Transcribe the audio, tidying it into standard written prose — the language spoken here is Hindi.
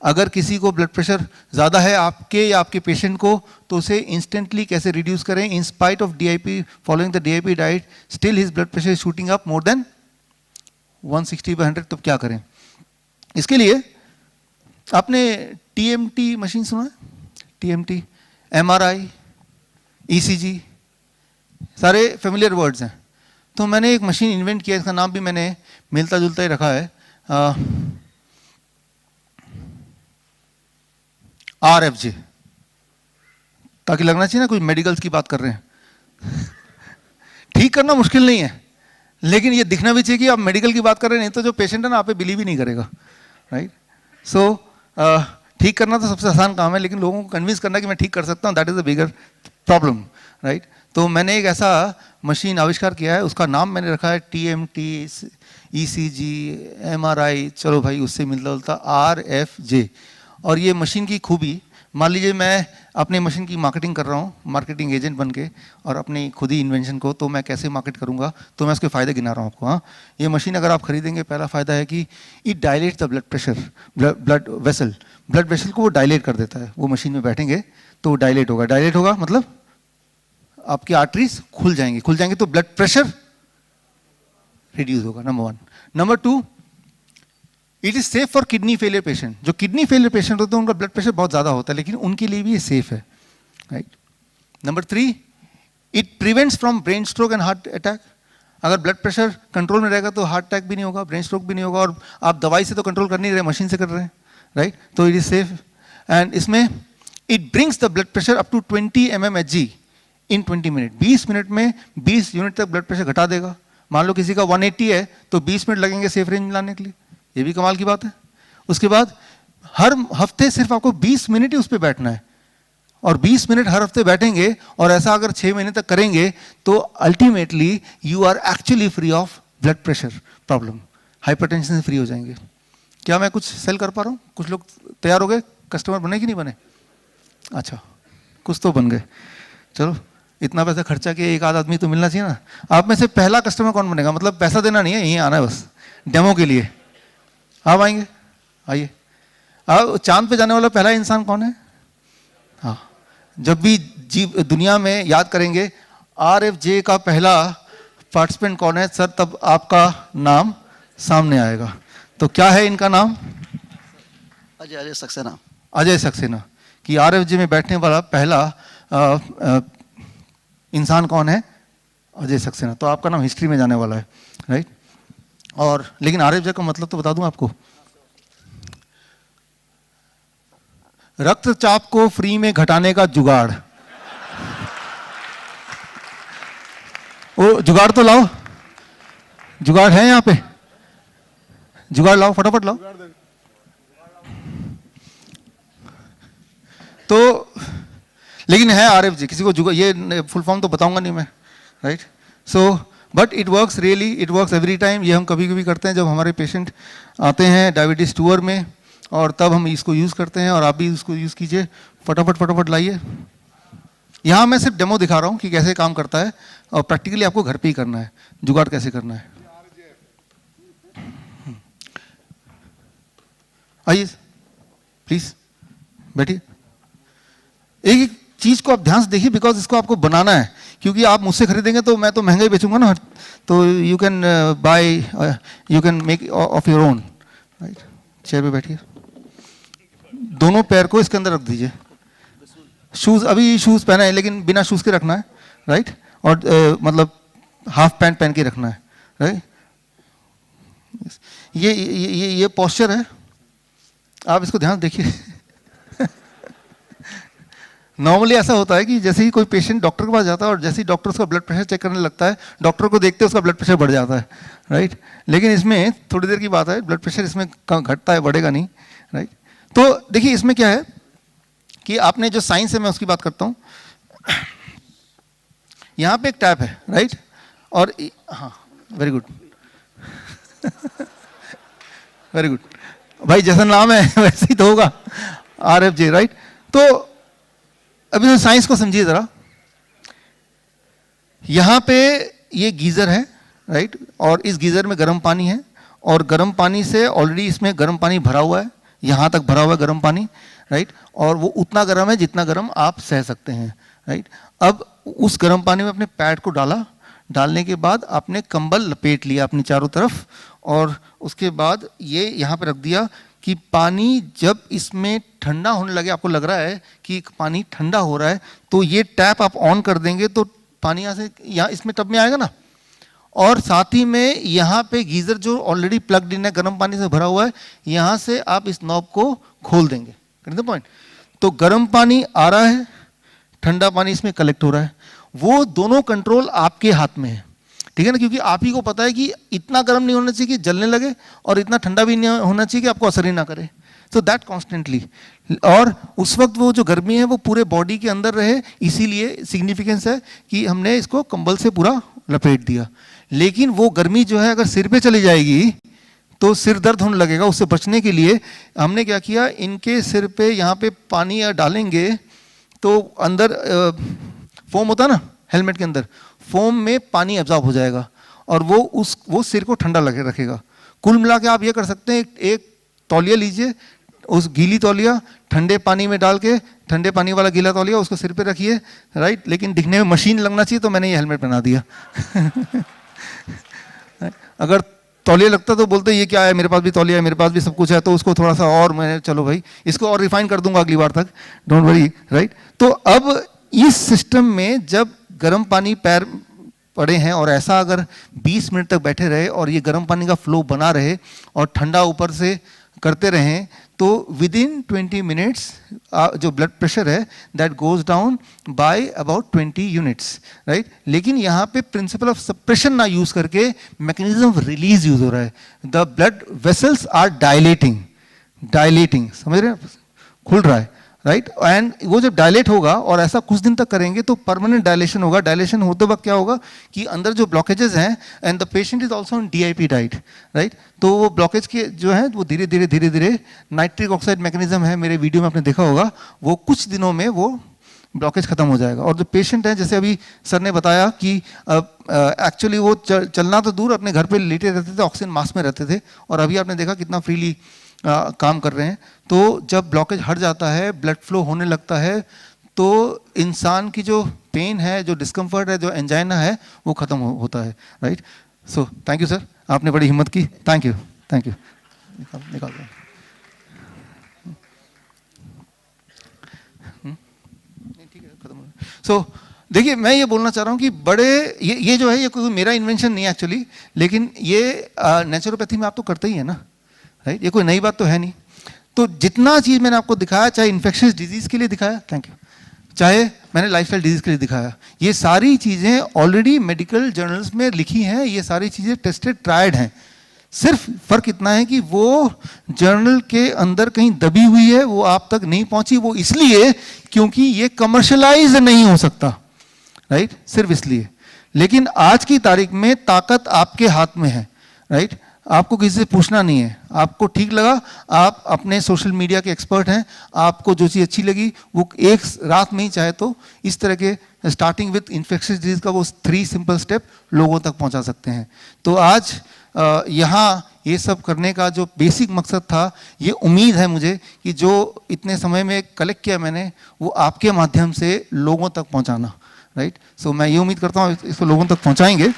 अगर किसी को ब्लड प्रेशर ज़्यादा है आपके या आपके पेशेंट को, तो उसे इंस्टेंटली कैसे रिड्यूस करें। In spite of DIP, following the DIP diet, still his blood pressure is shooting up more than 160/100, तो क्या करें। इसके लिए आपने TMT मशीन सुना है? TMT, MRI, ECG, सारे फेमिलियर वर्ड्स हैं। तो मैंने एक मशीन इन्वेंट किया, इसका नाम भी मैंने मिलता जुलता ही रखा है, RFJ, ताकि लगना चाहिए ना कुछ मेडिकल्स की बात कर रहे हैं। ठीक करना मुश्किल नहीं है, लेकिन ये दिखना भी चाहिए कि आप मेडिकल की बात कर रहे हैं, नहीं तो जो पेशेंट है ना आप पे बिलीव ही नहीं करेगा, राइट। सो ठीक करना तो सबसे आसान काम है, लेकिन लोगों को कन्विंस करना कि मैं ठीक कर सकता हूँ, that is the bigger problem, right. तो मैंने एक ऐसा मशीन आविष्कार किया है, उसका नाम मैंने रखा है TMT, ECG, MRI, चलो भाई उससे मिलता जुलता RFJ। और ये मशीन की खूबी, मान लीजिए मैं अपने मशीन की मार्केटिंग कर रहा हूँ, मार्केटिंग एजेंट बन के, और अपनी खुद ही इन्वेंशन को तो मैं कैसे मार्केट करूँगा, तो मैं उसके फ़ायदे गिना रहा हूँ आपको। हाँ, ये मशीन अगर आप खरीदेंगे, पहला फ़ायदा है कि it dilates the blood pressure, blood vessel को वो डायलेट कर देता है। वो मशीन में बैठेंगे तो वो डायलेट होगा मतलब आपकी आर्टरीज खुल जाएंगी तो ब्लड प्रेशर रिड्यूस होगा, number 1। Number 2, it is safe for kidney failure patient. जो किडनी फेलियर पेशेंट होते हैं उनका ब्लड प्रेशर बहुत ज़्यादा होता है, लेकिन उनके लिए भी ये सेफ है, right. Number 3, it prevents from brain stroke and heart attack. अगर ब्लड प्रेशर कंट्रोल में रहेगा तो हार्ट अटैक भी नहीं होगा, ब्रेन स्ट्रोक भी नहीं होगा, और आप दवाई से तो कंट्रोल कर नहीं रहे, मशीन से कर रहे हैं, राइट। तो इट इज सेफ। एंड इसमें it brings the blood pressure up to 20 mmHg in 20 minute. 20 minute में 20 यूनिट तक ब्लड प्रेशर घटा देगा। मान लो किसी का 180 है तो 20 मिनट लगेंगे सेफ रेंज में लाने के लिए, ये भी कमाल की बात है। उसके बाद हर हफ्ते सिर्फ आपको 20 मिनट ही उस पर बैठना है, और 20 मिनट हर हफ्ते बैठेंगे, और ऐसा अगर 6 महीने तक करेंगे तो ultimately you are actually free of blood pressure problem, hypertension से फ्री हो जाएंगे। क्या मैं कुछ सेल कर पा रहा हूँ? कुछ लोग तैयार हो गए? कस्टमर बने कि नहीं बने? अच्छा, कुछ तो बन गए। चलो, इतना पैसा खर्चा किया, एक आध आदमी तो मिलना चाहिए ना। आप में से पहला कस्टमर कौन बनेगा? मतलब पैसा देना नहीं है, यहीं आना है बस डेमो के लिए। आप आएंगे? आइए। अब चांद पे जाने वाला पहला इंसान कौन है? हाँ, जब भी जीव दुनिया में याद करेंगे RFJ का पहला पार्टिसिपेंट कौन है सर, तब आपका नाम सामने आएगा। तो क्या है इनका नाम? अजय सक्सेना। अजय सक्सेना। कि RFJ में बैठने वाला पहला इंसान कौन है? अजय सक्सेना। तो आपका नाम हिस्ट्री में जाने वाला है, राइट। और लेकिन RFJ का मतलब तो बता दूं आपको, रक्तचाप को फ्री में घटाने का जुगाड़। वो जुगाड़ तो लाओ, जुगाड़ है यहाँ पे, जुगाड़ लाओ, फटाफट लाओ। तो लेकिन है RFJ, किसी को जुगाड़, ये फुल फॉर्म तो बताऊंगा नहीं मैं, right. So but it works really, it works every time. ये हम कभी कभी करते हैं जब हमारे पेशेंट आते हैं डायबिटीज टूर में, और तब हम इसको यूज़ करते हैं, और आप भी इसको यूज़ कीजिए। फटाफट लाइए। यहाँ मैं सिर्फ डेमो दिखा रहा हूँ कि कैसे काम करता है, और प्रैक्टिकली आपको घर पे ही करना है, जुगाड़ कैसे करना है। आइए प्लीज बैठिए। एक चीज़ को आप ध्यान से देखिए, बिकॉज इसको आपको बनाना है, क्योंकि आप मुझसे खरीदेंगे तो मैं तो महंगा ही बेचूंगा ना, तो you can buy, you can make of your own, right. Chair पे बैठिए, दोनों पैर को इसके अंदर रख दीजिए। शूज़, अभी शूज़ पहना है लेकिन बिना शूज़ के रखना है, राइट। और मतलब हाफ पैंट पहन के रखना है, राइट। ये पोस्चर है, आप इसको ध्यान देखिए। नॉर्मली ऐसा होता है कि जैसे ही कोई पेशेंट डॉक्टर के पास जाता है और जैसे ही डॉक्टर उसका ब्लड प्रेशर चेक करने लगता है, डॉक्टर को देखते उसका ब्लड प्रेशर बढ़ जाता है, राइट। लेकिन इसमें थोड़ी देर की बात है, ब्लड प्रेशर इसमें घटता है, बढ़ेगा नहीं, राइट। तो देखिए इसमें क्या है कि आपने जो साइंस है मैं उसकी बात करता हूँ। यहाँ पे एक टैप है, राइट, और हाँ वेरी गुड वेरी गुड भाई, जैसा नाम है वैसे ही तो होगा, RFJ, राइट। तो अभी साइंस को समझिए जरा। यहाँ पे ये गीजर है, राइट, और इस गीजर में गर्म पानी है, और गर्म पानी से ऑलरेडी इसमें गर्म पानी भरा हुआ है, यहाँ तक भरा हुआ है गर्म पानी, राइट, और वो उतना गर्म है जितना गर्म आप सह सकते हैं, राइट। अब उस गर्म पानी में अपने पैड को डाला, डालने के बाद आपने कंबल लपेट लिया अपनी चारों तरफ, और उसके बाद ये यहाँ पे रख दिया कि पानी जब इसमें ठंडा होने लगे, आपको लग रहा है कि पानी ठंडा हो रहा है, तो ये टैप आप ऑन कर देंगे तो पानी यहाँ से यहाँ इसमें टब में आएगा ना, और साथ ही में यहाँ पे गीज़र जो ऑलरेडी प्लग्ड इन है, गर्म पानी से भरा हुआ है, यहाँ से आप इस नॉब को खोल देंगे। द पॉइंट, तो गर्म पानी आ रहा है, ठंडा पानी इसमें कलेक्ट हो रहा है, वो दोनों कंट्रोल आपके हाथ में है, ठीक है ना, क्योंकि आप ही को पता है कि इतना गर्म नहीं होना चाहिए कि जलने लगे, और इतना ठंडा भी नहीं होना चाहिए कि आपको असर ही ना करे। तो दैट कॉन्स्टेंटली, और उस वक्त वो जो गर्मी है वो पूरे बॉडी के अंदर रहे, इसीलिए सिग्निफिकेंस है कि हमने इसको कंबल से पूरा लपेट दिया। लेकिन वो गर्मी जो है अगर सिर पे चली जाएगी तो सिर दर्द होने लगेगा। उससे बचने के लिए हमने क्या किया, इनके सिर पे यहाँ पे पानी डालेंगे तो अंदर फोम होता है ना हेलमेट के अंदर, फोम में पानी एब्जॉर्ब हो जाएगा और वो सिर को ठंडा लगे रखेगा। कुल मिला के आप ये कर सकते हैं, एक तौलिया लीजिए, उस गीली तौलिया ठंडे पानी में डाल के, ठंडे पानी वाला गीला तौलिया उसको सिर पे रखिए, राइट, लेकिन दिखने में मशीन लगना चाहिए, तो मैंने ये हेलमेट बना दिया। अगर तौलिया लगता तो बोलते ये क्या है, मेरे पास भी तौलिया है, मेरे पास भी सब कुछ है, तो उसको थोड़ा सा और मैं चलो भाई इसको और रिफाइन कर दूंगा अगली बार तक, डोंट वरी, राइट। तो अब इस सिस्टम में जब गर्म पानी पैर पड़े हैं और ऐसा अगर 20 मिनट तक बैठे रहे और ये गर्म पानी का फ्लो बना रहे और ठंडा ऊपर से करते रहें, तो विद इन 20 मिनट्स जो ब्लड प्रेशर है that goes down by about 20 units, right. लेकिन यहाँ पे प्रिंसिपल ऑफ सप्रेशन ना यूज करके मैकेनिज्म ऑफ रिलीज यूज हो रहा है। The blood vessels are dilating, समझ रहे हैं, खुल रहा है, राइट। एंड वो जब डायलेट होगा और ऐसा कुछ दिन तक करेंगे तो परमानेंट डायलेशन होगा। डायलेशन होते वक्त क्या होगा कि अंदर जो ब्लॉकेजेस हैं, and the patient is also on DIP diet, right, तो वो ब्लॉकेज के जो है वो धीरे धीरे नाइट्रिक ऑक्साइड मैकेनिज्म है, मेरे वीडियो में आपने देखा होगा, वो कुछ दिनों में वो ब्लॉकेज खत्म हो जाएगा। और जो पेशेंट है, जैसे अभी सर ने बताया कि एक्चुअली वो चलना तो दूर, अपने घर पे लेटे रहते थे, ऑक्सीजन मास्क में रहते थे, और अभी आपने देखा कितना फ्रीली काम कर रहे हैं। तो जब ब्लॉकेज हट जाता है, ब्लड फ्लो होने लगता है, तो इंसान की जो पेन है, जो डिस्कम्फर्ट है, जो एंजाइना है, वो खत्म होता है, right. So thank you sir, आपने बड़ी हिम्मत की, थैंक यू। निकाल दो। ठीक है, खत्म हो गया। सो देखिए, मैं ये बोलना चाह रहा हूँ कि बड़े ये जो है, ये कोई मेरा इन्वेंशन नहीं है एक्चुअली, लेकिन ये नेचुरोपैथी में आप तो करते ही है ना, राइट, ये कोई नई बात तो है नहीं। तो जितना चीज़ मैंने आपको दिखाया, चाहे इन्फेक्शियस डिजीज के लिए दिखाया, थैंक यू, चाहे मैंने लाइफस्टाइल डिजीज के लिए दिखाया, ये सारी चीज़ें ऑलरेडी मेडिकल जर्नल्स में लिखी हैं, ये सारी चीज़ें टेस्टेड ट्रायड हैं। सिर्फ फर्क इतना है कि वो जर्नल के अंदर कहीं दबी हुई है, वो आप तक नहीं पहुंची, वो इसलिए क्योंकि ये कमर्शलाइज नहीं हो सकता, राइट, सिर्फ इसलिए। लेकिन आज की तारीख में ताकत आपके हाथ में है, राइट, आपको किसी से पूछना नहीं है। आपको ठीक लगा, आप अपने सोशल मीडिया के एक्सपर्ट हैं, आपको जो चीज़ अच्छी लगी वो एक रात में ही चाहे तो इस तरह के स्टार्टिंग विद इन्फेक्शियस डिजीज का वो 3 सिंपल स्टेप लोगों तक पहुंचा सकते हैं। तो आज यहाँ ये सब करने का जो बेसिक मकसद था, ये उम्मीद है मुझे कि जो इतने समय में कलेक्ट किया मैंने, वो आपके माध्यम से लोगों तक पहुँचाना, राइट। सो मैं ये उम्मीद करता हूँ इसको लोगों तक पहुँचाएंगे।